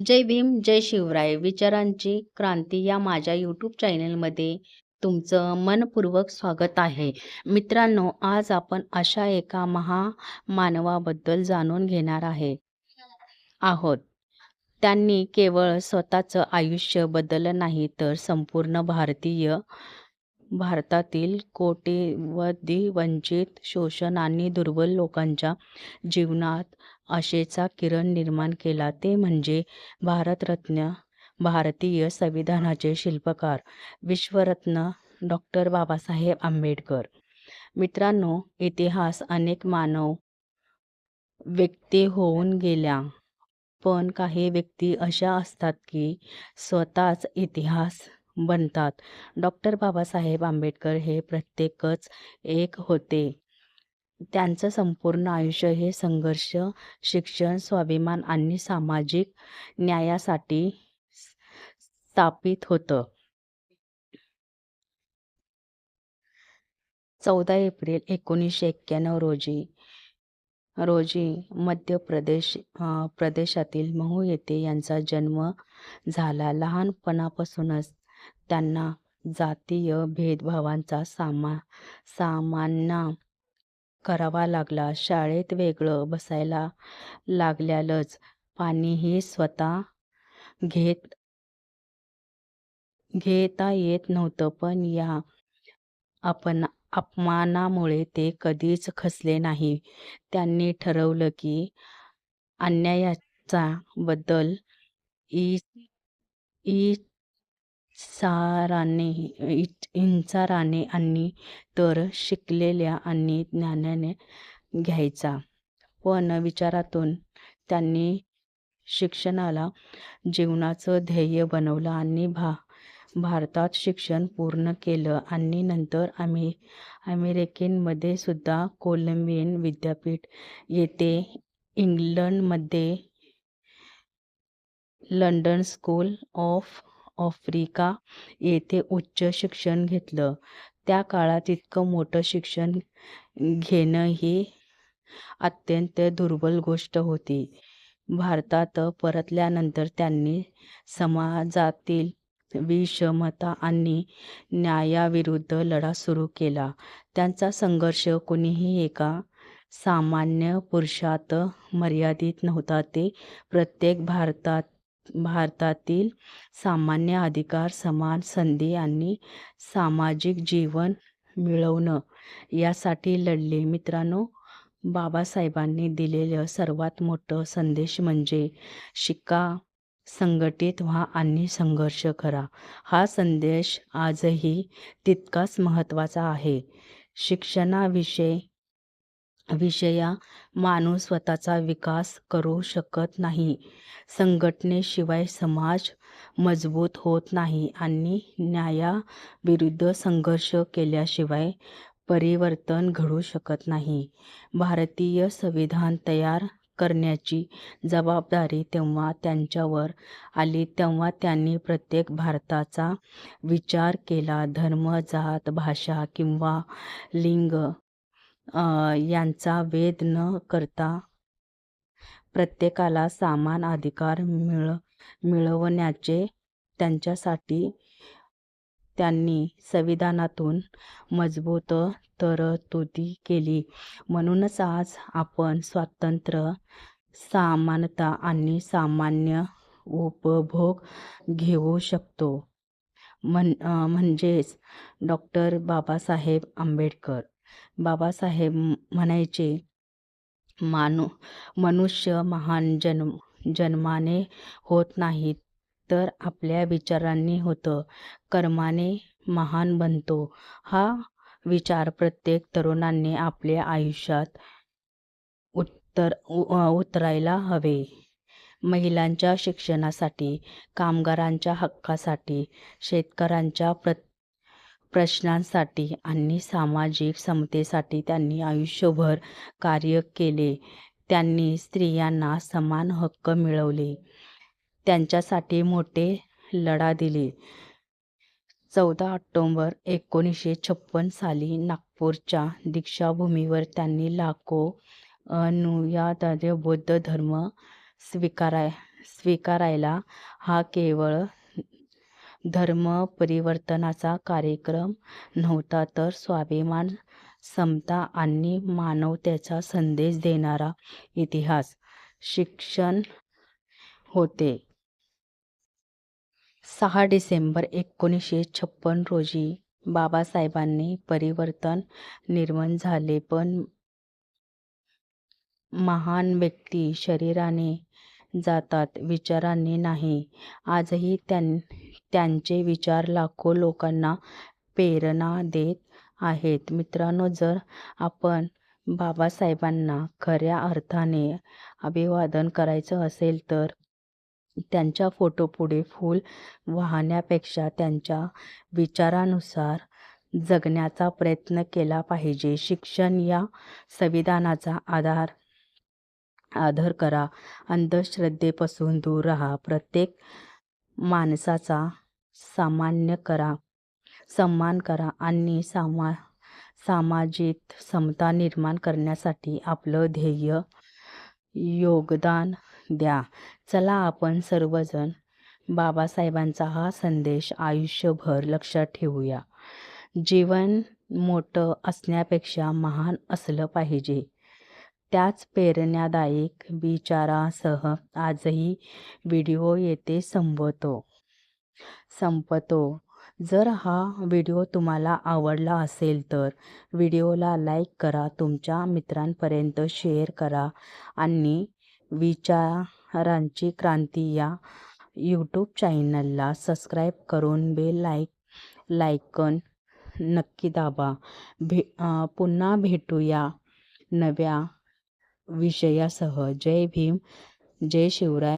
जय भीम, जय शिवराय. विचारांची क्रांती या माझ्या यूट्यूब चॅनलमध्ये तुमचं मनपूर्वक स्वागत आहे. मित्रांनो, आज आपण अशा एका महामानवाबद्दल जाणून घेणार आहोत. त्यांनी केवळ स्वतःचं आयुष्य बदललं नाही, तर संपूर्ण भारतातील कोट्यवधी वंचित, शोषण आणि दुर्बल लोकांच्या जीवनात आशेचा किरण निर्माण केला. ते म्हणजे भारतरत्न, भारतीय संविधानाचे शिल्पकार, विश्वरत्न डॉक्टर बाबासाहेब आंबेडकर. मित्रांनो, इतिहास अनेक मानव व्यक्ती होऊन गेल्या, पण काही व्यक्ती अशा असतात की स्वतःच इतिहास बनतात. डॉक्टर बाबासाहेब आंबेडकर हे प्रत्येकच एक होते. त्यांचं संपूर्ण आयुष्य हे संघर्ष, शिक्षण, स्वाभिमान आणि सामाजिक न्यायासाठी स्थापित होतं. 14 एप्रिल 1991 रोजी मध्य प्रदेशातील महू येथे यांचा जन्म झाला. लहानपणापासूनच त्यांना जातीय भेदभावांचा सामना करावा लागला. शाळेत वेगळं बसायला लागल्यालच पाणीही स्वतः घेता येत नव्हतं, पण या अपमानामुळे ते कधीच खचले नाही. त्यांनी ठरवलं की अन्यायाचा बदल इसाराने इन्साराने आणि तर शिकलेल्या आणि ज्ञानाने घ्यायचा. पण विचारातून त्यांनी शिक्षणाला जीवनाचं ध्येय बनवलं आणि भारतात शिक्षण पूर्ण केलं आणि नंतर अमेरिकेमध्ये सुद्धा कोलंबिया विद्यापीठ येथे, इंग्लंडमध्ये लंडन स्कूल ऑफ आफ्रिका येथे उच्च शिक्षण घेतलं. त्या काळात इतकं मोठं शिक्षण घेणं ही अत्यंत दुर्बल गोष्ट होती. भारतात परतल्यानंतर त्यांनी समाजातील विषमता आणि न्यायाविरुद्ध लढा सुरू केला. त्यांचा संघर्ष कोणीही एका सामान्य पुरुषात मर्यादित नव्हता. ते प्रत्येक भारतातील सामान्य अधिकार, समान संधी आणि सामाजिक जीवन मिळवणं यासाठी लढले. मित्रांनो, बाबासाहेबांनी दिलेलं सर्वात मोठं संदेश म्हणजे शिका, संघटित व्हा आणि संघर्ष करा. हा संदेश आजही तितकाच महत्त्वाचा आहे. शिक्षणाविषयी माणूस स्वतःचा विकास करू शकत नाही. संघटनेशिवाय समाज मजबूत होत नाही आणि न्यायाविरुद्ध संघर्ष केल्याशिवाय परिवर्तन घडू शकत नाही. भारतीय संविधान तयार करण्याची जबाबदारी तेव्हा त्यांच्यावर आली, तेव्हा त्यांनी प्रत्येक भारताचा विचार केला. धर्म, जात, भाषा किंवा लिंग यांचा भेद न करता प्रत्येकाला समान अधिकार मिळवण्याचे त्यांच्यासाठी त्यांनी संविधानातून मजबूत तरतुदी केली. म्हणूनच आज आपण स्वातंत्र्य, समानता आणि सामान्य उपभोग घेऊ शकतो. म्हणजेच डॉक्टर बाबासाहेब आंबेडकर. बाबासाहेब म्हणायचे, मनुष्य महान जन्माने होत नाही, तर आपल्या विचारांनी होतं, कर्माने महान बनतो. हा विचार प्रत्येक तरुणाने आपल्या आयुष्यात उतरायला हवे. महिलांच्या शिक्षणासाठी, कामगारांच्या हक्कासाठी, शेतकऱ्यांच्या प्रश्नांसाठी आणि सामाजिक समतेसाठी त्यांनी आयुष्यभर कार्य केले. त्यांनी स्त्रियांना समान हक्क मिळवले, त्यांच्यासाठी मोठे लढा दिले. 14 ऑक्टोबर 1956 साली नागपूरच्या दीक्षाभूमीवर त्यांनी लाखो अनुयायांचा बौद्ध धर्म स्वीकारायला हा केवळ धर्म परिवर्तनाचा कार्यक्रम नव्हता, तर स्वाभिमान, समता आणि मानवतेचा संदेश देणारा इतिहास शिक्षण होते. 6 डिसेंबर 1956 रोजी बाबासाहेबांनी परिवर्तन निर्माण झाले, पण महान व्यक्ती शरीराने जातात, विचारांनी नाही. आजही त्यांचे विचार लाखो लोकांना प्रेरणा देत आहेत. मित्रांनो, जर आपण बाबासाहेबांना खऱ्या अर्थाने अभिवादन करायचं असेल तर त्यांच्या फोटोपुढे फूल वाहण्यापेक्षा त्यांच्या विचारानुसार जगण्याचा प्रयत्न केला पाहिजे. शिक्षण या संविधानाचा आदर करा, अंधश्रद्धेपासून दूर राहा, प्रत्येक माणसाचा सन्मान करा आणि सामाजिक समता निर्माण करण्यासाठी आपलं ध्येय योगदान द्या. चला आपण सर्वजण बाबासाहेबांचा हा संदेश आयुष्यभर लक्षात ठेवूया. जीवन मोठं असण्यापेक्षा महान असलं पाहिजे. त्याच प्रेरणादायक विचारासह आजही व्हिडिओ येथे संपतो. जर हा व्हिडिओ तुम्हाला आवडला असेल तर व्हिडिओला लाईक करा, तुमच्या मित्रांपर्यंत शेअर करा आणि विचारांची क्रांती या यूट्यूब चॅनलला सबस्क्राईब करून बेल आयकॉन नक्की दाबा. पुन्हा भेटूया नव्या विषयासह. जय भीम, जय शिवराय.